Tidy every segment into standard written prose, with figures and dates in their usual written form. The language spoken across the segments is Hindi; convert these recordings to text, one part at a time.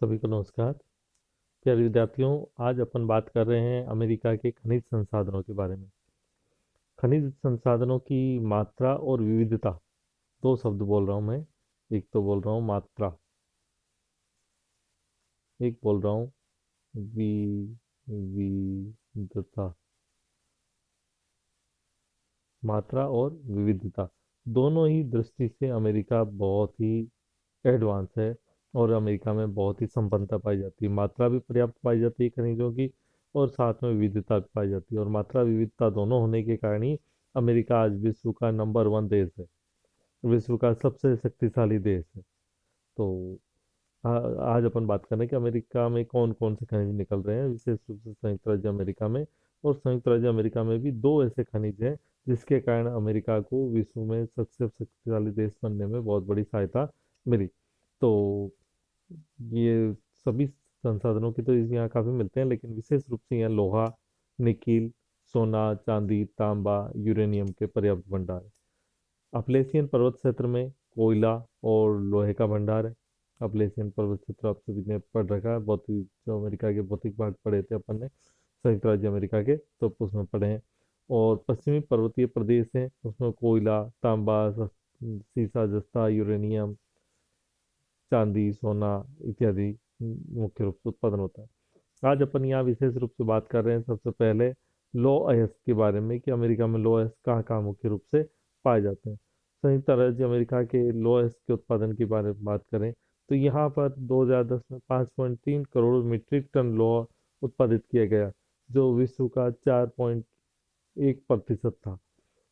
सभी को नमस्कार। प्यारे विद्यार्थियों, आज अपन बात कर रहे हैं अमेरिका के खनिज संसाधनों के बारे में। खनिज संसाधनों की मात्रा और विविधता, दो शब्द बोल रहा हूँ मैं। एक तो बोल रहा हूँ मात्रा, एक बोल रहा हूँ विविधता। मात्रा और विविधता दोनों ही दृष्टि से अमेरिका बहुत ही एडवांस है और अमेरिका में बहुत ही संपन्नता पाई जाती है। मात्रा भी पर्याप्त पाई जाती है खनिजों की और साथ में विविधता भी पाई जाती है, और मात्रा विविधता दोनों होने के कारण ही अमेरिका आज विश्व का नंबर 1 देश है, विश्व का सबसे शक्तिशाली देश है। तो आ, आज अपन बात करें कि अमेरिका में कौन कौन से खनिज निकल रहे हैं, विशेष रूप से संयुक्त राज्य अमेरिका में। और संयुक्त राज्य अमेरिका में भी दो ऐसे खनिज हैं जिसके कारण अमेरिका को विश्व में सबसे शक्तिशाली देश बनने में बहुत बड़ी सहायता मिली। तो ये सभी संसाधनों की तो यहाँ काफी मिलते हैं, लेकिन विशेष रूप से यहाँ लोहा, निकिल, सोना, चांदी, तांबा, यूरेनियम के पर्याप्त भंडार है। अपलेशियन पर्वत क्षेत्र में कोयला और लोहे का भंडार है। अपलेशियन पर्वत क्षेत्र आप सभी ने पढ़ रखा है, बहुत ही जो अमेरिका के भौतिक पाठ पढ़े थे अपन ने संयुक्त राज्य अमेरिका के, तो उसमें पढ़े हैं। और पश्चिमी पर्वतीय प्रदेश है, उसमें कोयला, तांबा, सीसा, जस्ता, यूरेनियम, चांदी, सोना इत्यादि मुख्य रूप से उत्पादन होता है। आज अपन यहाँ विशेष रूप से बात कर रहे हैं सबसे पहले लो अयस्क के बारे में, कि अमेरिका में लो अयस्क कहाँ कहाँ मुख्य रूप से पाए जाते हैं। संयुक्त राज्य अमेरिका के लो अयस्क के उत्पादन के बारे में बात करें तो यहाँ पर 2010 में 5.3 करोड़ मीट्रिक टन लोहा उत्पादित किया गया, जो विश्व का 4.1% था।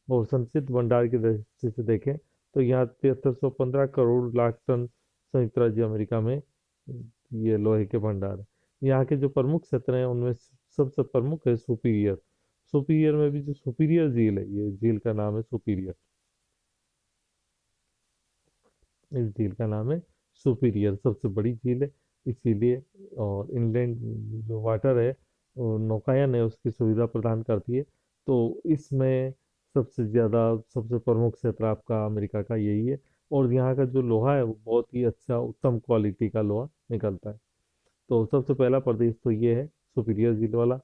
और संचित भंडार की दृष्टि से देखें तो यहाँ 7315 करोड़ लाख टन संयुक्त राज्य अमेरिका में ये लोहे के भंडार है। यहाँ के जो प्रमुख क्षेत्र हैं उनमें सबसे प्रमुख है सुपीरियर। सुपीरियर में भी जो सुपीरियर झील है, ये झील का नाम है सुपीरियर। इस झील का नाम है सुपीरियर, सबसे बड़ी झील है इसीलिए। और इनलैंड जो वाटर है और नौकायन है उसकी सुविधा प्रदान करती है। तो इसमें सबसे ज़्यादा सबसे प्रमुख क्षेत्र आपका अमेरिका का यही है। और यहाँ का जो लोहा है वो बहुत ही अच्छा उत्तम क्वालिटी का लोहा निकलता है। तो सबसे पहला प्रदेश तो ये है सुपीरियर झील वाला।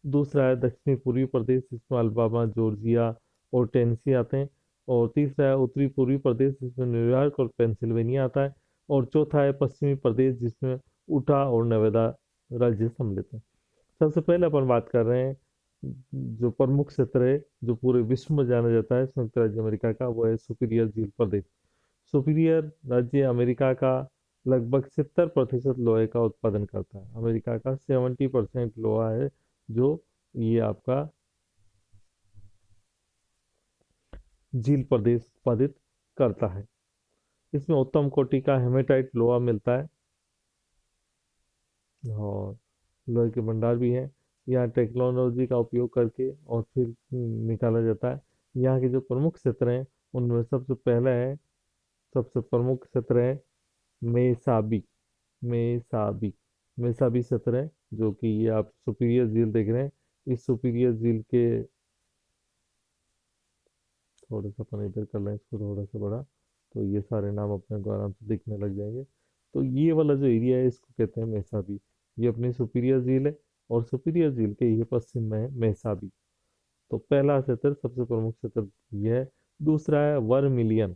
दूसरा है दक्षिणी पूर्वी प्रदेश, जिसमें अल्बामा, जॉर्जिया और टेनेसी आते हैं। और तीसरा है उत्तरी पूर्वी प्रदेश, जिसमें न्यूयॉर्क और पेंसिल्वेनिया आता है। और चौथा है पश्चिमी प्रदेश, जिसमें उटा और नवेदा राज्य सम्मिलित है। सबसे पहले अपन बात कर रहे हैं जो प्रमुख क्षेत्र है जो पूरे विश्व में जाना जाता है संयुक्त राज्य अमेरिका का, वो है सुपीरियर झील प्रदेश। सुपीरियर राज्य अमेरिका का लगभग 70% लोहे का उत्पादन करता है। अमेरिका का 70% लोहा है जो ये आपका झील प्रदेश उत्पादित करता है। इसमें उत्तम कोटि का हेमेटाइट लोहा मिलता है और लोहे के भंडार भी हैं। यहाँ टेक्नोलॉजी का उपयोग करके और फिर निकाला जाता है। यहाँ के जो प्रमुख क्षेत्र हैं उनमें सबसे पहला है, सबसे प्रमुख क्षेत्र है मेसाबी। मेसाबी मेसाबी क्षेत्र है, जो कि ये आप सुपीरियर झील देख रहे हैं। इस सुपीरियर झील के थोड़ा सा अपन इधर कर लें इसको थोड़ा सा बड़ा, तो ये सारे नाम अपने को आराम से दिखने लग जाएंगे। तो ये वाला जो एरिया है इसको कहते हैं मेसाबी। ये अपनी सुपीरियर झील है और सुपीरियर झील के ये पश्चिम में है मेसाबी। तो पहला क्षेत्र सबसे प्रमुख क्षेत्र ये है। दूसरा है वर्मिलियन।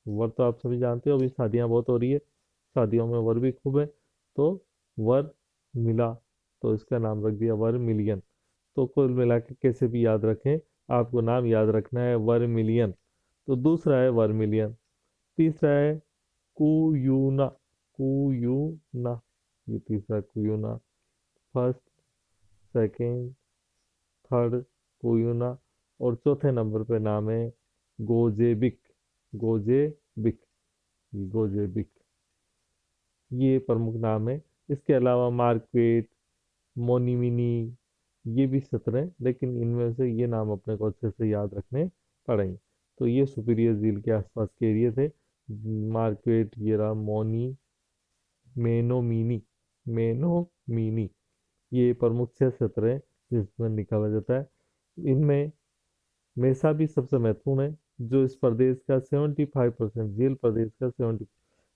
वर तो आप सभी जानते हो, अभी शादियां बहुत हो रही है, शादियों में वर भी खूब है, तो वर मिला, तो इसका नाम रख दिया वर्मिलियन। तो कुल मिला के कैसे भी याद रखें, आपको नाम याद रखना है वर्मिलियन। तो दूसरा है वर्मिलियन। तीसरा है कुयूना। कुयूना, ये तीसरा कुयूना। फर्स्ट, सेकंड, थर्ड कुयूना। और चौथे नंबर पे नाम है गोजेबिक। गोजेबिक, गोजेबिक, ये प्रमुख नाम है। इसके अलावा मार्क्वेट, मोनिमिनी, ये भी सत्र हैं, लेकिन इनमें से ये नाम अपने को अच्छे से याद रखने पड़ेंगे। तो ये सुपीरियर झील के आसपास के एरिया थे। मार्क्वेट, ये रहा मोनी, मेनोमिनी, मेनोमिनी, ये प्रमुख छह सत्र हैं जिसमें निकाला जाता है। इनमें मेसा भी सबसे महत्वपूर्ण है, जो इस प्रदेश का 75%, झील प्रदेश का 70,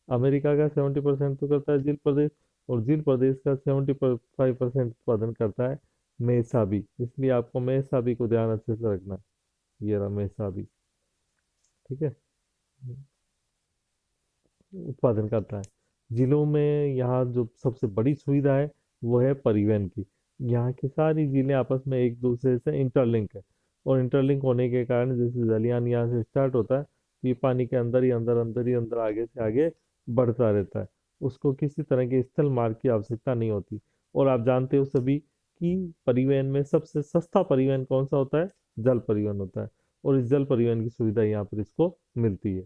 अमेरिका का 70% तो करता है झील प्रदेश, और झील प्रदेश का 75% उत्पादन करता है मेसाबी, इसलिए आपको मेसाबी को ध्यान अच्छे से रखना है। ये रहा मेसाबी। ठीक है। उत्पादन करता है। जिलों में यहाँ जो सबसे बड़ी सुविधा है वो है परिवहन की। यहाँ की सारी जिलें आपस में एक दूसरे से इंटरलिंक है, और इंटरलिंक होने के कारण जैसे जलियान यहाँ से स्टार्ट होता है तो ये पानी के अंदर ही अंदर अंदर ही अंदर आगे से आगे बढ़ता रहता है। उसको किसी तरह के स्थल मार्ग की आवश्यकता नहीं होती। और आप जानते हो सभी कि परिवहन में सबसे सस्ता परिवहन कौन सा होता है? जल परिवहन होता है। और इस जल परिवहन की सुविधा यहाँ पर इसको मिलती है।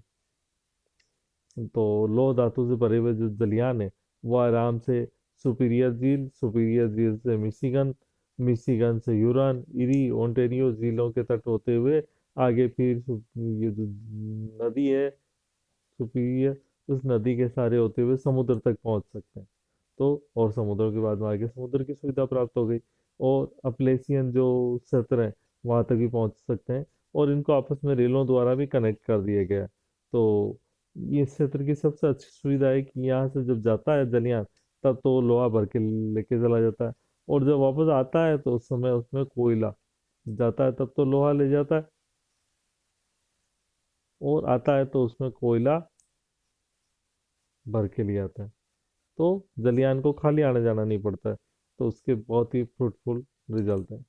तो लौह धातु से भरे हुए जो जलियान है वो आराम से सुपीरियर झील, सुपीरियर झील से मिशिगन, मिशिगन से यूरन, इरी, ओंटेरियो झीलों के तट होते हुए आगे फिर ये जो नदी है सुपीरियर, उस नदी के सारे होते हुए समुद्र तक पहुंच सकते हैं। तो और समुद्र के बाद में आगे समुद्र की सुविधा प्राप्त हो गई। और अपलेशियन जो क्षेत्र है वहां तक भी पहुंच सकते हैं। और इनको आपस में रेलों द्वारा भी कनेक्ट कर दिया गया है। तो ये इस क्षेत्र की सबसे अच्छी सुविधा है कि यहाँ से जब जाता है जलियान तब तो वो लोहा भर के लेके चला जाता है, और जब वापस आता है तो उस समय उसमें कोयला जाता है, तब तो लोहा ले जाता है, और आता है तो उसमें कोयला भर के ले आता है। तो जलियान को खाली आने जाना नहीं पड़ता है। तो उसके बहुत ही फ्रूटफुल रिजल्ट है।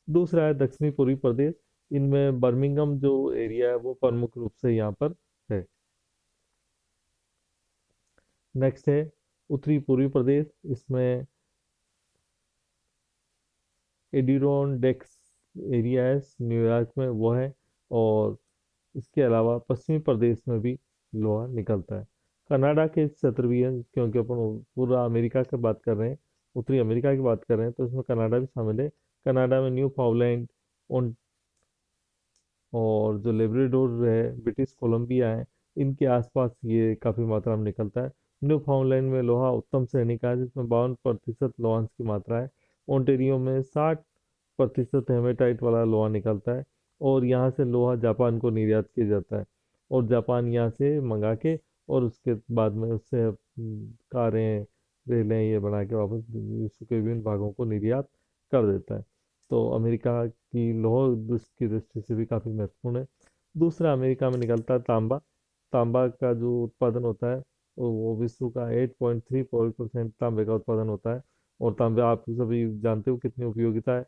दूसरा है दक्षिणी पूर्वी प्रदेश। इनमें बर्मिंघम जो एरिया है वो प्रमुख रूप से यहाँ पर है। नेक्स्ट है उत्तरी पूर्वी प्रदेश। इसमें एडिरोनडेक्स एरिया है न्यूयॉर्क में, वो है। और इसके अलावा पश्चिमी प्रदेश में भी लोहा निकलता है। कनाडा के क्षेत्र भी है, क्योंकि अपन पूरा अमेरिका की बात कर रहे हैं, उत्तरी अमेरिका की बात कर रहे हैं, तो इसमें कनाडा भी शामिल है। कनाडा में न्यू फाउंडलैंड और जो लेब्राडोर है, ब्रिटिश कोलंबिया है, इनके आसपास ये काफी मात्रा में निकलता है। न्यू फाउंडलैंड में लोहा उत्तम श्रेणी का है, जिसमें 52% लोहांश की मात्रा है। ओंटेरियो में 60% हेमेटाइट वाला लोहा निकलता है। और यहाँ से लोहा जापान को निर्यात किया जाता है, और जापान यहाँ से मंगा के और उसके बाद में उससे कारें, रेलें ये बना के वापस विश्व के विभिन्न भागों को निर्यात कर देता है। तो अमेरिका की लौह की दृष्टि से भी काफ़ी महत्वपूर्ण है। दूसरा अमेरिका में निकलता है तांबा। तांबा का जो उत्पादन होता है वो विश्व का 8.3% तांबे का उत्पादन होता है। और तांबे आप सभी जानते हो कितनी उपयोगिता है।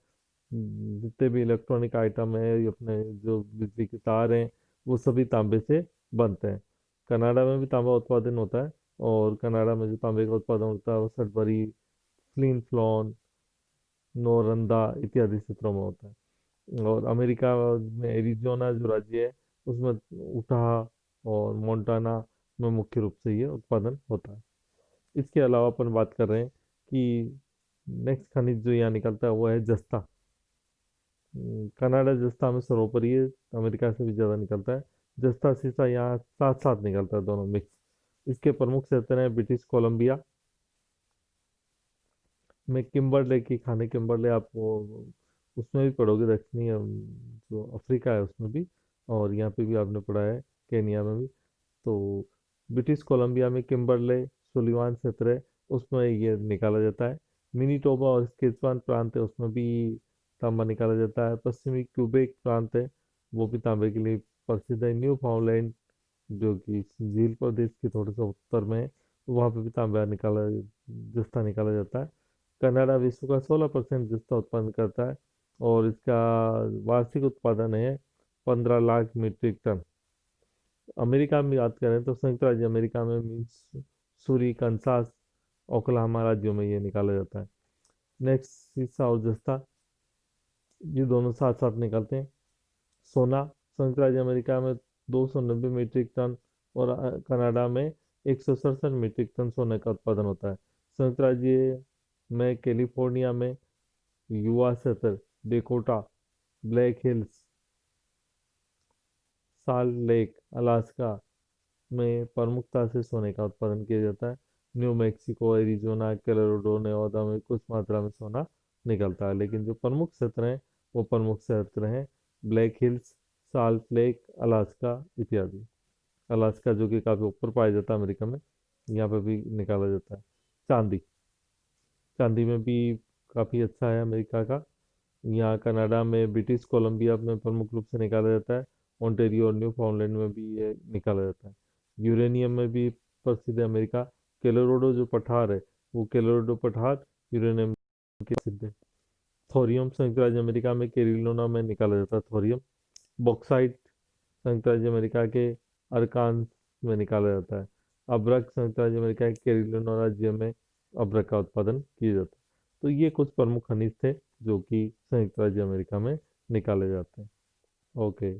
जितने भी इलेक्ट्रॉनिक आइटम है, ये अपने जो बिजली के तार हैं, वो सभी तांबे से बनते हैं। कनाडा में भी तांबा उत्पादन होता है। और कनाडा में जो तांबे का उत्पादन होता है वो सडबरी, फ्लिन फ्लॉन, नोरंदा इत्यादि क्षेत्रों में होता है। और अमेरिका में एरिजोना जो राज्य है उसमें उटाह और मोंटाना में मुख्य रूप से ये उत्पादन होता है। इसके अलावा अपन बात कर रहे हैं कि नेक्स्ट खनिज जो यहाँ निकलता है वो है जस्ता। कनाडा जस्ता में सर्वोपरि है, अमेरिका से भी ज़्यादा निकलता है। जस्ता सीसा यहाँ साथ साथ निकलता है, दोनों मिक्स। इसके प्रमुख क्षेत्र हैं ब्रिटिश कोलंबिया में किम्बरले की खाने। किम्बरले आप वो उसमें भी पढ़ोगे, दक्षिणी जो अफ्रीका है उसमें भी, और यहाँ पे भी आपने पढ़ा है केनिया में भी। तो ब्रिटिश कोलंबिया में किम्बरले सुलिवान क्षेत्र है, उसमें ये निकाला जाता है। मिनीटोबा और स्केचवान प्रांत है, उसमें भी तांबा निकाला जाता है। पश्चिमी क्यूबेक प्रांत है, वो भी तांबे के लिए प्रसिद्ध है। न्यू फाउंडलैंड जो कि झील प्रदेश के थोड़े से उत्तर में है, वहाँ पे भी तांबा निकाला, जस्ता निकाला जाता है। कनाडा विश्व का 16% जस्ता उत्पन्न करता है, और इसका वार्षिक उत्पादन है 15 लाख मीट्रिक टन। अमेरिका में बात करें तो संयुक्त राज्य अमेरिका में मिसूरी, कंसास, ओक्लाहोमा राज्यों में ये निकाला जाता है। नेक्स्ट सीसा और जस्ता, ये दोनों साथ साथ निकलते हैं। सोना, संयुक्त राज्य अमेरिका में 290 मीट्रिक टन, और कनाडा में 167 मीट्रिक टन सोने का उत्पादन होता है। संयुक्त राज्य में कैलिफोर्निया में युवा क्षेत्र, Dakota, Black Hills, Salt Lake, Alaska में प्रमुखता से सोने का उत्पादन किया जाता है। New Mexico, Arizona, Colorado, Nevada में कुछ मात्रा में सोना निकलता है, लेकिन जो प्रमुख क्षेत्र हैं वो प्रमुख क्षेत्र हैं black Hills, Salt Lake, Alaska इत्यादि। अलास्का जो कि काफ़ी ऊपर पाया जाता है अमेरिका में, यहाँ पे भी निकाला जाता है। चांदी। चांदी में भी काफ़ी अच्छा है अमेरिका का। यहाँ कनाडा में ब्रिटिश कोलंबिया में प्रमुख रूप से निकाला जाता है। ओंटेरियो और न्यू फाउंडलैंड में भी ये निकाला जाता है। यूरेनियम में भी प्रसिद्ध है अमेरिका। कोलोराडो जो पठार है, वो कोलोराडो पठार यूरेनियम की प्रसिद्ध है। थोरियम संयुक्त राज्य अमेरिका में कैरिलोना में निकाला जाता है थोरियम। बॉक्साइट संयुक्त राज्य अमेरिका के अरकान में निकाला जाता है। अब्रक संयुक्त राज्य अमेरिका के कैरिलोना राज्य में अब्रक का उत्पादन किया जाता है। तो ये कुछ प्रमुख खनिज थे जो कि संयुक्त राज्य अमेरिका में निकाले जाते हैं। ओके।